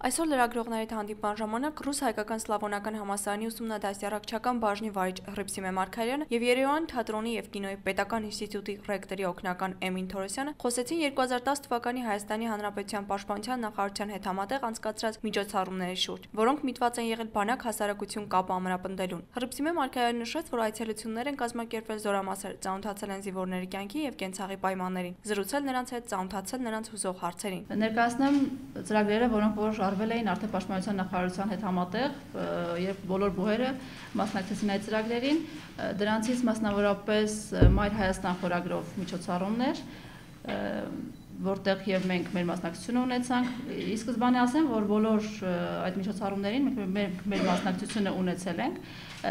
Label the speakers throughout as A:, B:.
A: Այսօր լրագրողների հանդիպման ժամանակ ռուս-հայկական սլավոնական համալսարանի ուսումնադաստիարակչական բաժնի վարիչ Հռիփսիմե Մարգարյանը եւ Երևան թատրոնի եւ կինոյի պետական ինստիտուտի ռեկտորի օգնական Էմին Թորոսյանը խոսեցին 2010 թվականի Հայաստանի Հանրապետության պաշտպանության նախարարության հետ համատեղ անցկացրած միջոցառումների շուրջ, որոնք միտված են եղել բանակ հասարակություն կապը ամրապնդելուն։ Հռիփսիմե Մարգարյանը նշեց, որ այցելություններ են կազմակերպվել զորամասեր, ծանոթացել են զինվորների կյանքի եւ կենցաղի պայմաններին, զրուցել նրանց հետ, ծանոթացել նրանց հուզող հարցերին։
B: Ներկայացնեմ ծրագրերը, որոնք արվել էին արդեն պաշտպանության նախարարության հետ համատեղ, երբ բոլոր բուհերը մասնակցեցին այդ ծրագրերին, դրանցից մասնավորապես Մայր Հայաստան խորագրով միջոցառումներ, որտեղ եւ մենք մեր մասնակցությունը ունեցանք։ Ի սկզբանե ասեմ, որ բոլոր այդ միջոցառումներին մենք մեր մասնակցությունը ունեցել ենք։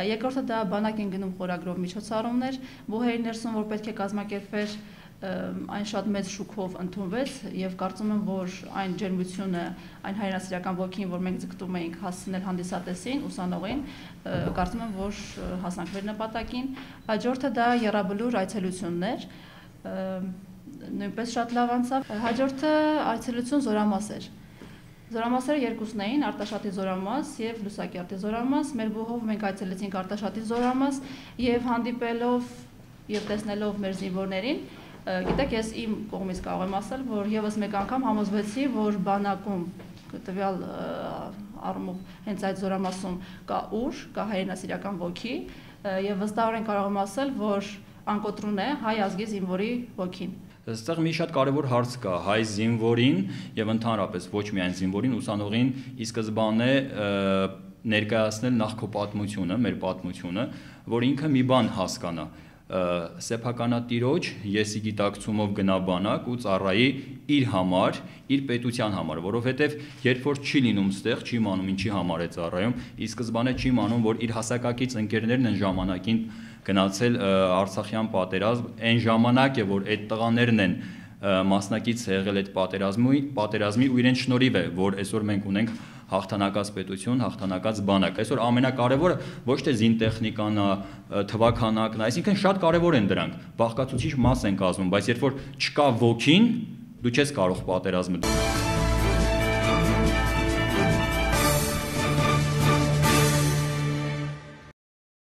B: Երկրորդը դա բանակ են գնում խորագրով միջոցառումներ, բուհերի ներսում, որ պետք է կազմակերպվեր, այն շատ մեծ շուկով ընդունվեց եւ կարծում եմ, որ այն ջերմությունը, այն հայրենասիրական ոգին, որ մենք ձգտում էինք հասցնել հանդիսատեսին, ուսանողին, կարծում եմ, որ հասանք մեր նպատակին։ Հաջորդը դա եռաբլուր այցելություններ, նույնպես շատ լավ անցավ։ Հաջորդը այցելություն զորամաս էր։ Զորամասերը երկուսն էին, Արտաշատի զորամաս եւ Լուսակերտի զորամաս։ Մեր բուհով մենք այցելեցինք Արտաշատի զորամաս եւ հանդիպելով եւ տեսնելով մեր զինվորներին, գիտեք, ես իմ կողմից կարող եմ ասել, որ եւս մեկ անգամ համոզվեցի, որ բանակում տվյալ առումով հենց այդ զորամասում կա ուժ, կա հայրենասիրական ոգի եւ վստահորեն կարող եմ ասել, որ անկոտրուն է հայ ազգի զինվորի ոգին։
C: Այստեղ մի շատ կարևոր հարց կա հայ զինվորին եւ ընդհանրապես ոչ միայն զինվորին, ուսանողին ի սկզբանե ներկայացնել նախ քո պատմությունը, մեր պատմությունը, որ ինքը մի բան հասկանա։ Սեփականատիրոջ եսի գիտակցումով գնա բանակ ու ծառայի իր համար, իր պետության համար, որովհետև երբ որ չի լինում ստեղ, չի մանում ինչի համար է ծառայում, ի սկզբանե չի մանում, որ իր հասակակից ընկերներն են ժամանակին գնացել Արցախյան պատերազմ, այն ժամանակ է, որ այդ տղաներն են մասնակից եղել այդ պատերազմի ու իրենց շնորհիվ է, որ այսօր մենք ունենք հաղթանակած պետություն, հաղթանակած բանակ։ Այսօր ամենակարևորը ոչ թե զինտեխնիկան է, թվաքանակն է, այսինքն շատ կարևոր են դրանք, բաղկացուցիչ մաս են կազմում, բայց երբ որ չկա ոգին, դու չես կարող պատերազմը